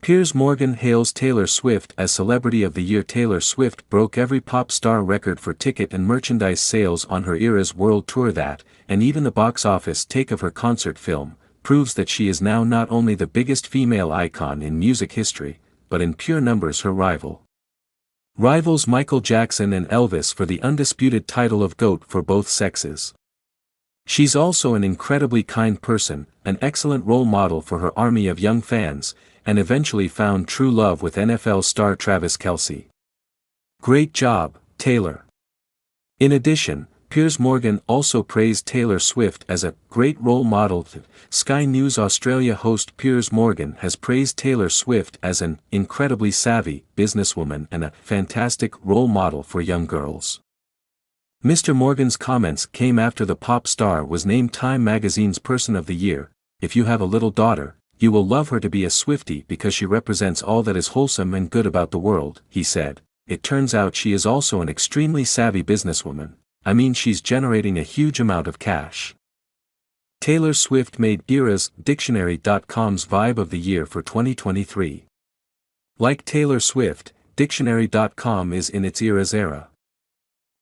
Piers Morgan hails Taylor Swift as Celebrity of the Year. Taylor Swift broke every pop star record for ticket and merchandise sales on her Eras World Tour that, and even the box office take of her concert film, proves that she is now not only the biggest female icon in music history, but in pure numbers her rivals Michael Jackson and Elvis for the undisputed title of GOAT for both sexes. She's also an incredibly kind person, an excellent role model for her army of young fans, and eventually found true love with NFL star Travis Kelce. Great job, Taylor. In addition, Piers Morgan also praised Taylor Swift as a great role model. Sky News Australia host Piers Morgan has praised Taylor Swift as an incredibly savvy businesswoman and a fantastic role model for young girls. Mr. Morgan's comments came after the pop star was named Time magazine's Person of the Year. If you have a little daughter, you will love her to be a Swiftie because she represents all that is wholesome and good about the world, he said. It turns out she is also an extremely savvy businesswoman. I mean, she's generating a huge amount of cash. Taylor Swift made Eras Dictionarycom's Vibe of the Year for 2023. Like Taylor Swift, Dictionary.com is in its Eras era.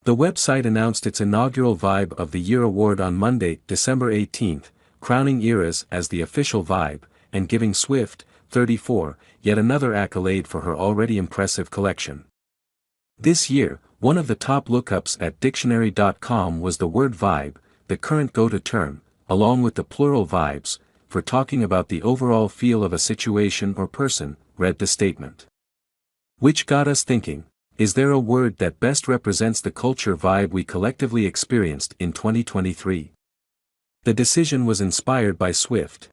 The website announced its inaugural Vibe of the Year award on Monday, December 18, crowning Eras as the official Vibe, and giving Swift, 34, yet another accolade for her already impressive collection. This year, one of the top lookups at Dictionary.com was the word vibe, the current go-to term, along with the plural vibes, for talking about the overall feel of a situation or person, read the statement. Which got us thinking, is there a word that best represents the culture vibe we collectively experienced in 2023? The decision was inspired by Swift.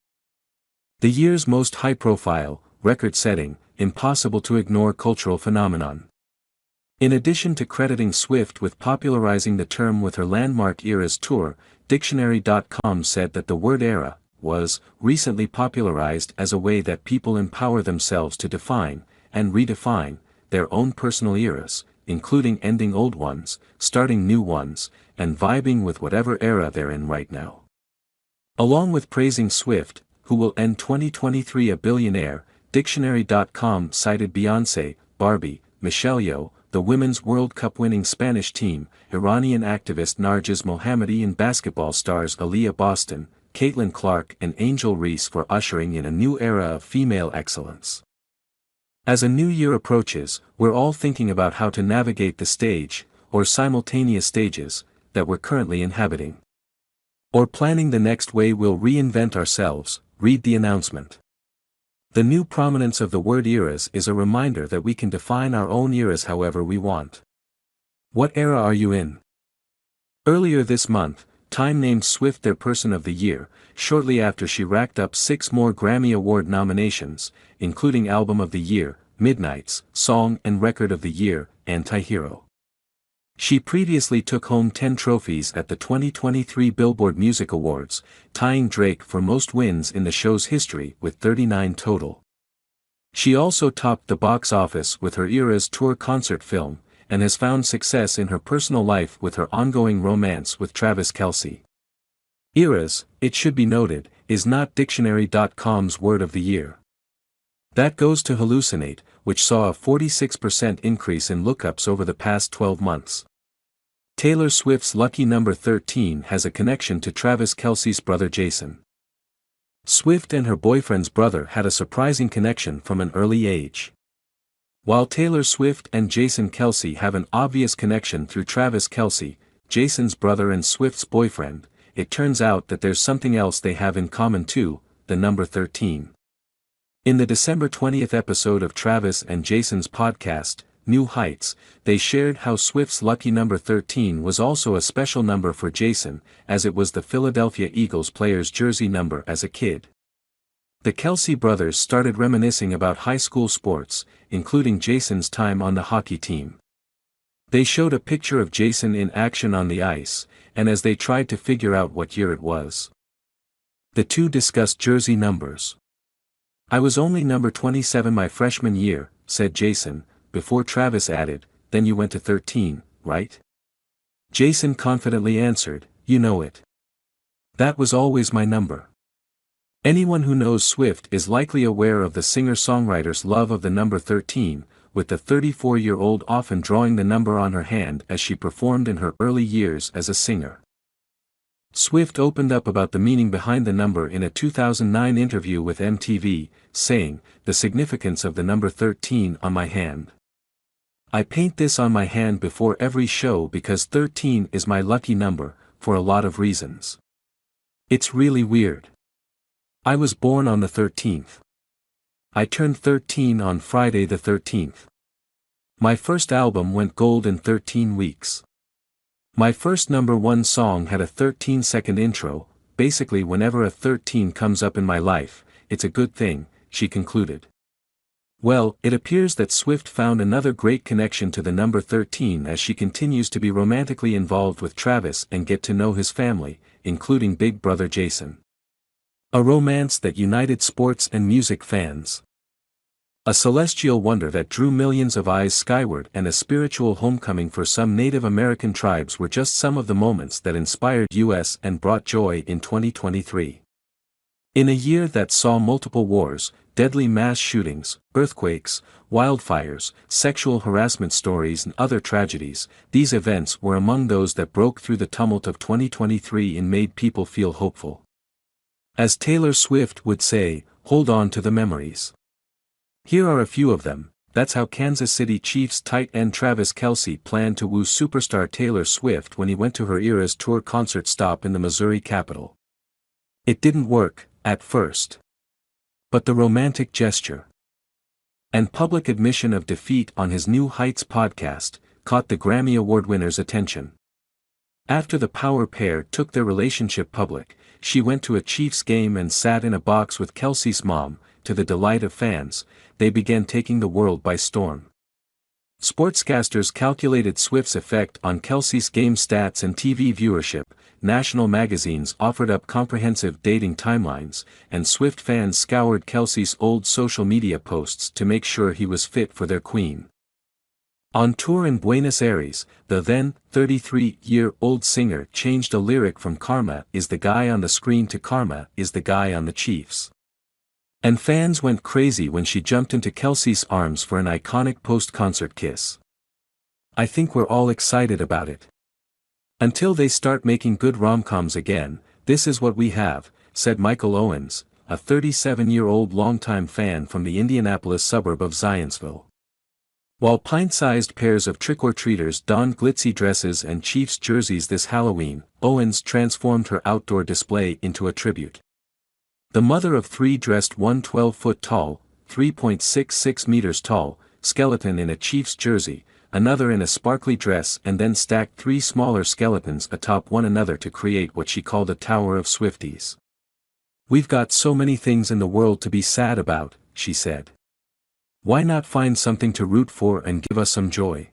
The year's most high-profile, record-setting, impossible-to-ignore cultural phenomenon. In addition to crediting Swift with popularizing the term with her landmark Eras tour, Dictionary.com said that the word era was recently popularized as a way that people empower themselves to define, and redefine, their own personal eras, including ending old ones, starting new ones, and vibing with whatever era they're in right now. Along with praising Swift, who will end 2023 a billionaire, Dictionary.com cited Beyoncé, Barbie, Michelle Yeoh, the Women's World Cup winning Spanish team, Iranian activist Narges Mohammadi and basketball stars Aaliyah Boston, Caitlin Clark and Angel Reese for ushering in a new era of female excellence. As a new year approaches, we're all thinking about how to navigate the stage, or simultaneous stages, that we're currently inhabiting. Or planning the next way we'll reinvent ourselves, read the announcement. The new prominence of the word eras is a reminder that we can define our own eras however we want. What era are you in? Earlier this month, Time named Swift their Person of the Year, shortly after she racked up 6 more Grammy Award nominations, including Album of the Year, Midnight's, Song and Record of the Year, Anti-Hero. She previously took home 10 trophies at the 2023 Billboard Music Awards, tying Drake for most wins in the show's history with 39 total. She also topped the box office with her Eras tour concert film, and has found success in her personal life with her ongoing romance with Travis Kelce. Eras, it should be noted, is not Dictionary.com's word of the year. That goes to Hallucinate, which saw a 46% increase in lookups over the past 12 months. Taylor Swift's lucky number 13 has a connection to Travis Kelce's brother Jason. Swift and her boyfriend's brother had a surprising connection from an early age. While Taylor Swift and Jason Kelce have an obvious connection through Travis Kelce, Jason's brother and Swift's boyfriend, it turns out that there's something else they have in common too, the number 13. In the December 20th episode of Travis and Jason's podcast, New Heights, they shared how Swift's lucky number 13 was also a special number for Jason, as it was the Philadelphia Eagles player's jersey number as a kid. The Kelce brothers started reminiscing about high school sports, including Jason's time on the hockey team. They showed a picture of Jason in action on the ice, and as they tried to figure out what year it was, the two discussed jersey numbers. "I was only number 27 my freshman year," said Jason, before Travis added, "Then you went to 13, right?" Jason confidently answered, "You know it. That was always my number." Anyone who knows Swift is likely aware of the singer-songwriter's love of the number 13, with the 34-year-old often drawing the number on her hand as she performed in her early years as a singer. Swift opened up about the meaning behind the number in a 2009 interview with MTV, saying, "The significance of the number 13 on my hand. I paint this on my hand before every show because 13 is my lucky number, for a lot of reasons. It's really weird. I was born on the 13th. I turned 13 on Friday the 13th. My first album went gold in 13 weeks. My first #1 song had a 13-second intro. Basically whenever a 13 comes up in my life, it's a good thing," she concluded. Well, it appears that Swift found another great connection to the number 13 as she continues to be romantically involved with Travis and get to know his family, including big brother Jason. A romance that united sports and music fans. A celestial wonder that drew millions of eyes skyward and a spiritual homecoming for some Native American tribes were just some of the moments that inspired us and brought joy in 2023. In a year that saw multiple wars, deadly mass shootings, earthquakes, wildfires, sexual harassment stories and other tragedies, these events were among those that broke through the tumult of 2023 and made people feel hopeful. As Taylor Swift would say, "Hold on to the memories." Here are a few of them. That's how Kansas City Chiefs tight end Travis Kelce planned to woo superstar Taylor Swift when he went to her Eras Tour concert stop in the Missouri capital. It didn't work, at first. But the romantic gesture and public admission of defeat on his New Heights podcast caught the Grammy Award winner's attention. After the power pair took their relationship public, she went to a Chiefs game and sat in a box with Kelce's mom. To the delight of fans, they began taking the world by storm. Sportscasters calculated Swift's effect on Kelce's game stats and TV viewership, national magazines offered up comprehensive dating timelines, and Swift fans scoured Kelce's old social media posts to make sure he was fit for their queen. On tour in Buenos Aires, the then 33-year-old singer changed a lyric from "Karma is the guy on the screen" to "Karma is the guy on the Chiefs." And fans went crazy when she jumped into Kelce's arms for an iconic post-concert kiss. I think we're all excited about it. Until they start making good rom-coms again, this is what we have, said Michael Owens, a 37-year-old longtime fan from the Indianapolis suburb of Zionsville. While pint-sized pairs of trick-or-treaters donned glitzy dresses and Chiefs jerseys this Halloween, Owens transformed her outdoor display into a tribute. The mother of three dressed one 12-foot-tall, 3.66 meters tall, skeleton in a Chiefs jersey, another in a sparkly dress and then stacked three smaller skeletons atop one another to create what she called a tower of Swifties. "We've got so many things in the world to be sad about," she said. "Why not find something to root for and give us some joy?"